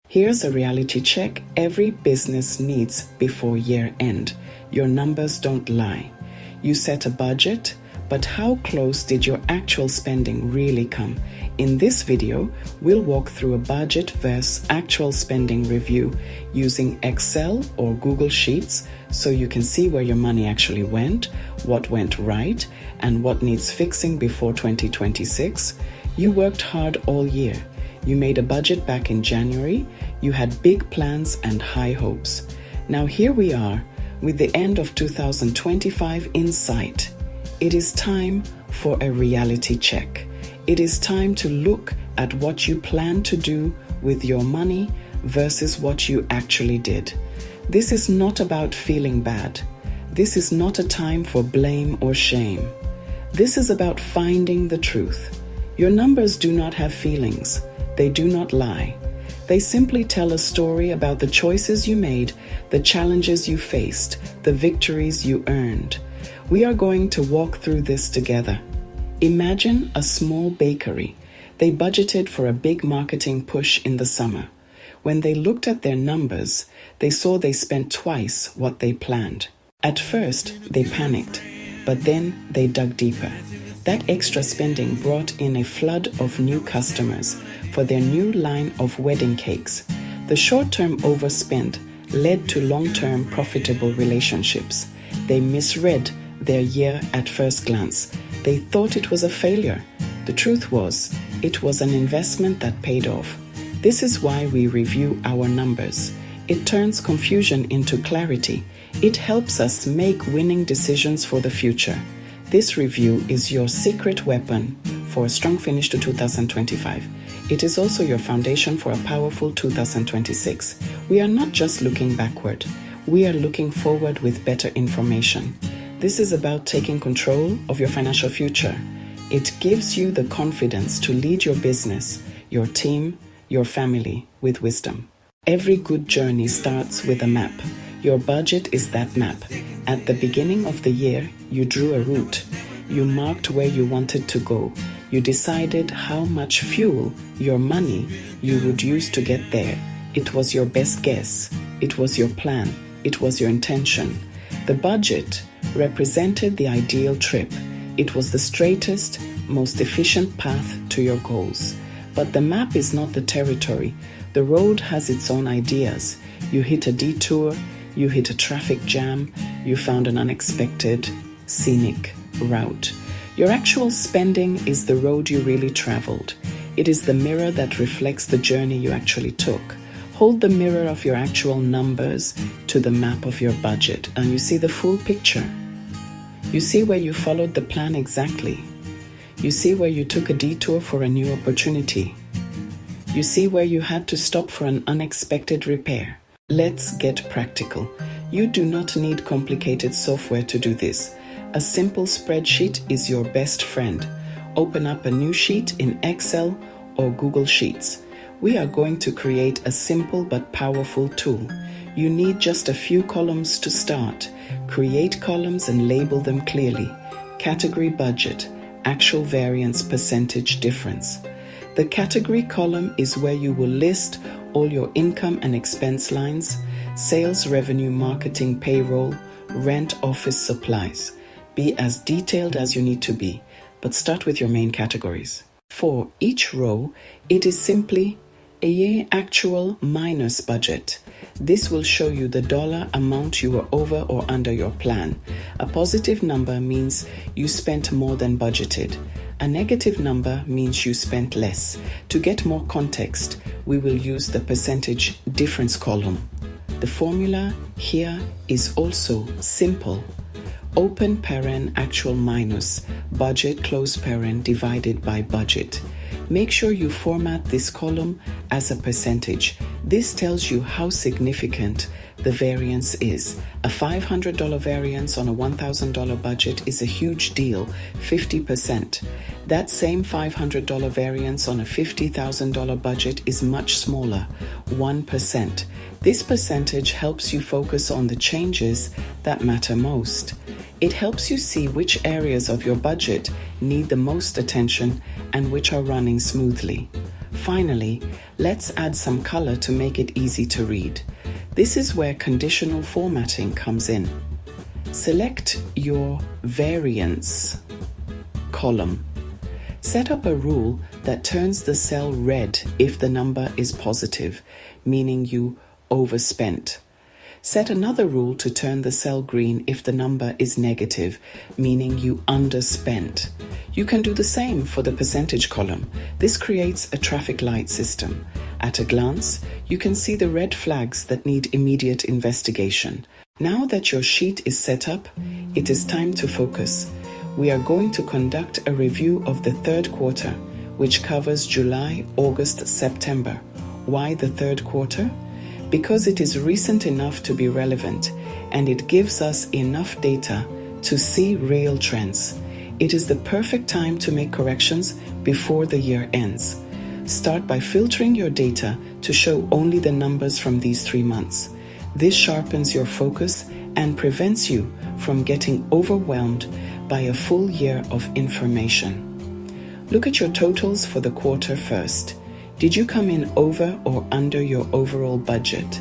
Here's a reality check every business needs before year end. Your numbers don't lie. You set a budget, but how close did your actual spending really come? In this video, we'll walk through a budget versus actual spending review using Excel or Google Sheets so you can see where your money actually went, what went right, and what needs fixing before 2026. You worked hard all year. You made a budget back in January. You had big plans and high hopes. Now here we are with the end of 2025 in sight. It is time for a reality check. It is time to look at what you plan to do with your money versus what you actually did. This is not about feeling bad. This is not a time for blame or shame. This is about finding the truth. Your numbers do not have feelings. They do not lie. They simply tell a story about the choices you made, the challenges you faced, the victories you earned. We are going to walk through this together. Imagine a small bakery. They budgeted for a big marketing push in the summer. When they looked at their numbers, they saw they spent twice what they planned. At first, they panicked, but then they dug deeper. That extra spending brought in a flood of new customers for their new line of wedding cakes. The short-term overspend led to long-term profitable relationships. They misread their year at first glance. They thought it was a failure. The truth was, it was an investment that paid off. This is why we review our numbers. It turns confusion into clarity. It helps us make winning decisions for the future. This review is your secret weapon for a strong finish to 2025. It is also your foundation for a powerful 2026. We are not just looking backward. We are looking forward with better information. This is about taking control of your financial future. It gives you the confidence to lead your business, your team, your family with wisdom. Every good journey starts with a map. Your budget is that map. At the beginning of the year, you drew a route. You marked where you wanted to go. You decided how much fuel, your money, you would use to get there. It was your best guess. It was your plan. It was your intention. The budget represented the ideal trip. It was the straightest, most efficient path to your goals. But the map is not the territory. The road has its own ideas. You hit a detour, you hit a traffic jam, you found an unexpected, scenic route. Your actual spending is the road you really traveled. It is the mirror that reflects the journey you actually took. Hold the mirror of your actual numbers to the map of your budget and you see the full picture. You see where you followed the plan exactly. You see where you took a detour for a new opportunity. You see where you had to stop for an unexpected repair. Let's get practical. You do not need complicated software to do this. A simple spreadsheet is your best friend. Open up a new sheet in Excel or Google Sheets. We are going to create a simple but powerful tool. You need just a few columns to start. Create columns and label them clearly. Category budget, actual variance percentage difference. The category column is where you will list all your income and expense lines, sales, revenue, marketing, payroll, rent, office supplies. Be as detailed as you need to be, but start with your main categories. For each row, it is simply a year actual minus budget. This will show you the dollar amount you were over or under your plan. A positive number means you spent more than budgeted. A negative number means you spent less. To get more context, we will use the percentage difference column. The formula here is also simple. Open paren actual minus budget close paren divided by budget. Make sure you format this column as a percentage. This tells you how significant the variance is. A $500 variance on a $1,000 budget is a huge deal, 50%. That same $500 variance on a $50,000 budget is much smaller, 1%. This percentage helps you focus on the changes that matter most. It helps you see which areas of your budget need the most attention and which are running smoothly. Finally, let's add some color to make it easy to read. This is where conditional formatting comes in. Select your variance column. Set up a rule that turns the cell red if the number is positive, meaning you overspent. Set another rule to turn the cell green if the number is negative, meaning you underspent. You can do the same for the percentage column. This creates a traffic light system. At a glance, you can see the red flags that need immediate investigation. Now that your sheet is set up, it is time to focus. We are going to conduct a review of the third quarter, which covers July, August, September. Why the third quarter? Because it is recent enough to be relevant, and it gives us enough data to see real trends. It is the perfect time to make corrections before the year ends. Start by filtering your data to show only the numbers from these 3 months. This sharpens your focus and prevents you from getting overwhelmed by a full year of information. Look at your totals for the quarter first. Did you come in over or under your overall budget?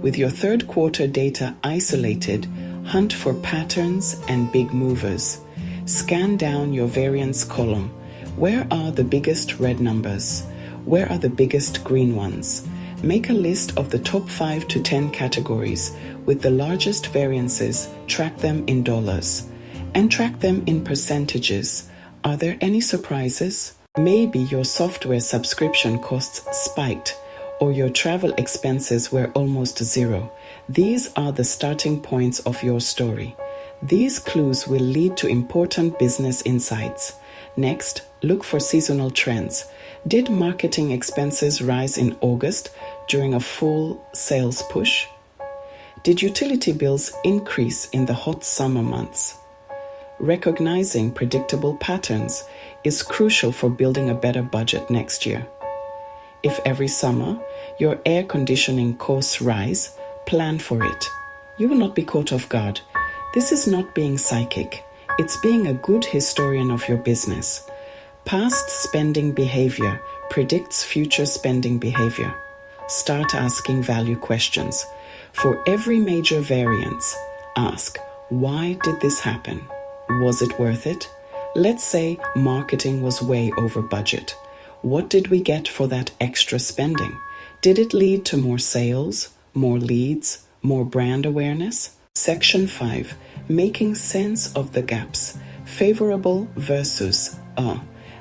With your third quarter data isolated, hunt for patterns and big movers. Scan down your variance column. Where are the biggest red numbers? Where are the biggest green ones? Make a list of the top 5 to 10 categories with the largest variances. Track them in dollars and track them in percentages. Are there any surprises? Maybe your software subscription costs spiked or your travel expenses were almost zero. These are the starting points of your story. These clues will lead to important business insights. Next, look for seasonal trends. Did marketing expenses rise in August during a full sales push? Did utility bills increase in the hot summer months? Recognizing predictable patterns is crucial for building a better budget next year. If every summer your air conditioning costs rise, plan for it. You will not be caught off guard. This is not being psychic. It's being a good historian of your business. Past spending behavior predicts future spending behavior. Start asking value questions. For every major variance, ask, why did this happen? Was it worth it? Let's say marketing was way over budget. What did we get for that extra spending? Did it lead to more sales, more leads, more brand awareness? Section 5. Making sense of the gaps. Favorable versus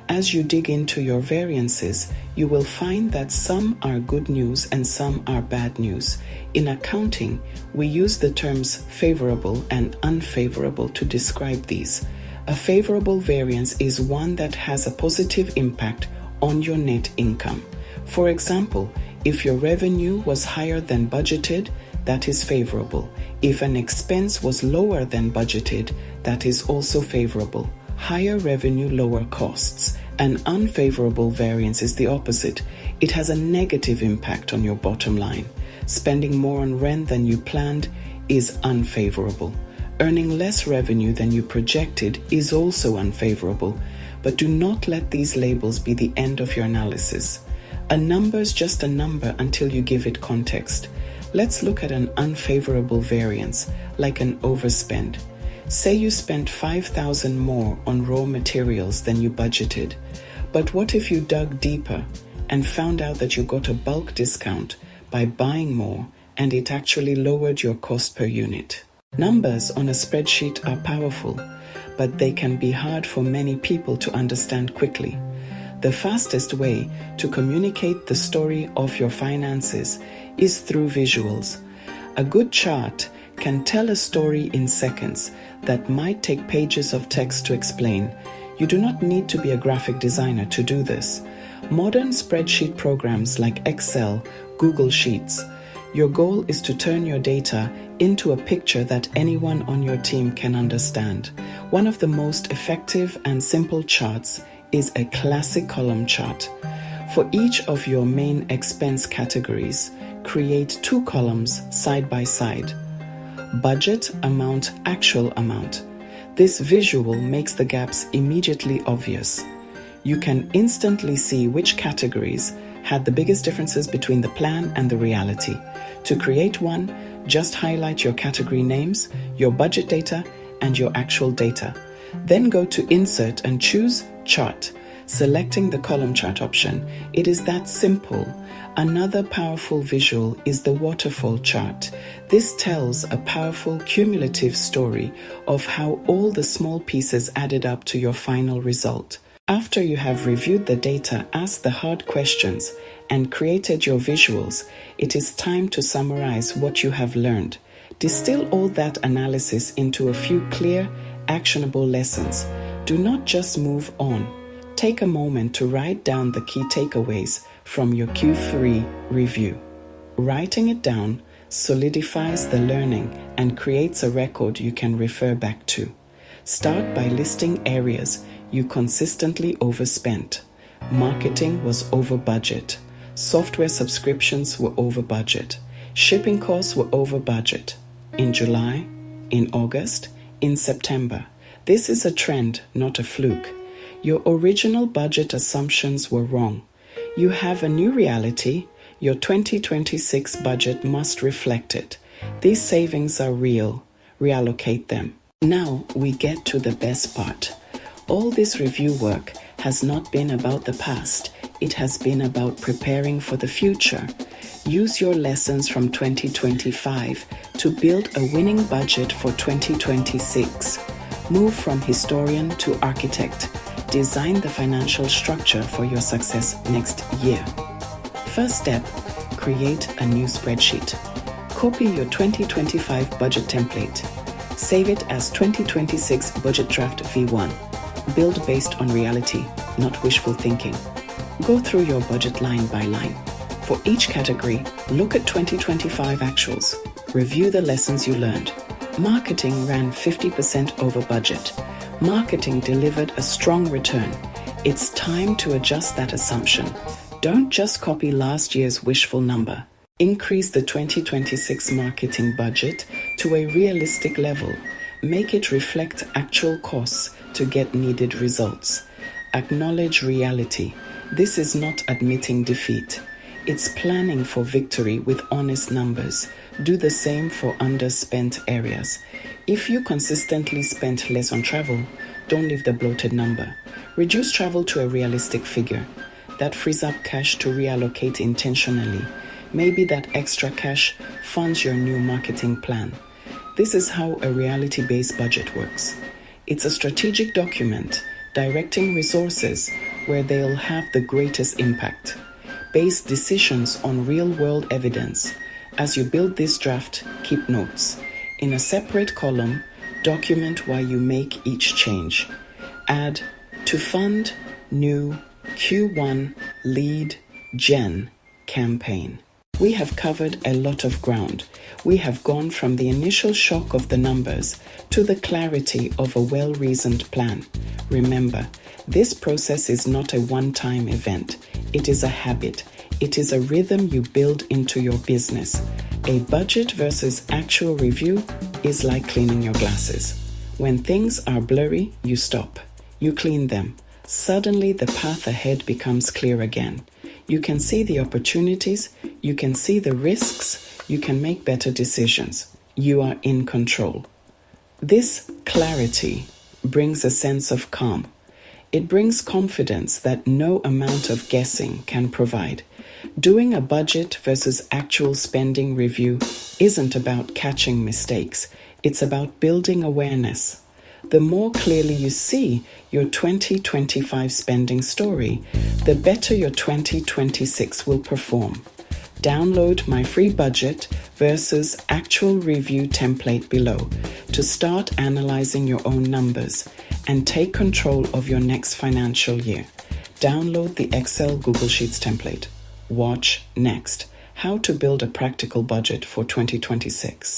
As you dig into your variances, you will find that some are good news and some are bad news. In accounting, we use the terms favorable and unfavorable to describe these. A favorable variance is one that has a positive impact on your net income. For example, if your revenue was higher than budgeted, that is favorable. If an expense was lower than budgeted, that is also favorable. Higher revenue, lower costs. An unfavorable variance is the opposite. It has a negative impact on your bottom line. Spending more on rent than you planned is unfavorable. Earning less revenue than you projected is also unfavorable. But do not let these labels be the end of your analysis. A number is just a number until you give it context. Let's look at an unfavorable variance, like an overspend. Say you spent $5,000 more on raw materials than you budgeted. But what if you dug deeper and found out that you got a bulk discount by buying more and it actually lowered your cost per unit? Numbers on a spreadsheet are powerful, but they can be hard for many people to understand quickly. The fastest way to communicate the story of your finances is through visuals. A good chart can tell a story in seconds that might take pages of text to explain. You do not need to be a graphic designer to do this. Modern spreadsheet programs like Excel, Google Sheets. Your goal is to turn your data into a picture that anyone on your team can understand. One of the most effective and simple charts is a classic column chart. For each of your main expense categories, create 2 columns side by side. Budget amount, actual amount. This visual makes the gaps immediately obvious. You can instantly see which categories had the biggest differences between the plan and the reality. To create one, just highlight your category names, your budget data, and your actual data. Then go to Insert and choose Chart, selecting the column chart option. It is that simple. Another powerful visual is the waterfall chart. This tells a powerful cumulative story of how all the small pieces added up to your final result. After you have reviewed the data, asked the hard questions, and created your visuals, it is time to summarize what you have learned. Distill all that analysis into a few clear, actionable lessons. Do not just move on. Take a moment to write down the key takeaways from your Q3 review. Writing it down solidifies the learning and creates a record you can refer back to. Start by listing areas you consistently overspent. Marketing was over budget. Software subscriptions were over budget. Shipping costs were over budget. In July, in August, in September. This is a trend, not a fluke. Your original budget assumptions were wrong. You have a new reality. Your 2026 budget must reflect it. These savings are real. Reallocate them. Now we get to the best part. All this review work has not been about the past. It has been about preparing for the future. Use your lessons from 2025 to build a winning budget for 2026. Move from historian to architect. Design the financial structure for your success next year. First step, create a new spreadsheet. Copy your 2025 budget template. Save it as 2026 Budget Draft V1. Build based on reality, not wishful thinking. Go through your budget line by line. For each category, look at 2025 actuals. Review the lessons you learned. Marketing ran 50% over budget. Marketing delivered a strong return. It's time to adjust that assumption. Don't just copy last year's wishful number. Increase the 2026 marketing budget to a realistic level. Make it reflect actual costs to get needed results. Acknowledge reality. This is not admitting defeat. It's planning for victory with honest numbers. Do the same for underspent areas. If you consistently spent less on travel, don't leave the bloated number. Reduce travel to a realistic figure. That frees up cash to reallocate intentionally. Maybe that extra cash funds your new marketing plan. This is how a reality-based budget works. It's a strategic document directing resources where they'll have the greatest impact. Base decisions on real-world evidence. As you build this draft, keep notes. In a separate column, document why you make each change. Add to fund new Q1 lead gen campaign. We have covered a lot of ground. We have gone from the initial shock of the numbers to the clarity of a well-reasoned plan. Remember, this process is not a one-time event. It is a habit. It is a rhythm you build into your business. A budget versus actual review is like cleaning your glasses. When things are blurry, you stop. You clean them. Suddenly, the path ahead becomes clear again. You can see the opportunities, you can see the risks, you can make better decisions. You are in control. This clarity brings a sense of calm. It brings confidence that no amount of guessing can provide. Doing a budget versus actual spending review isn't about catching mistakes. It's about building awareness. The more clearly you see your 2025 spending story, the better your 2026 will perform. Download my free budget versus actual review template below to start analyzing your own numbers and take control of your next financial year. Download the Excel Google Sheets template. Watch next: how to build a practical budget for 2026.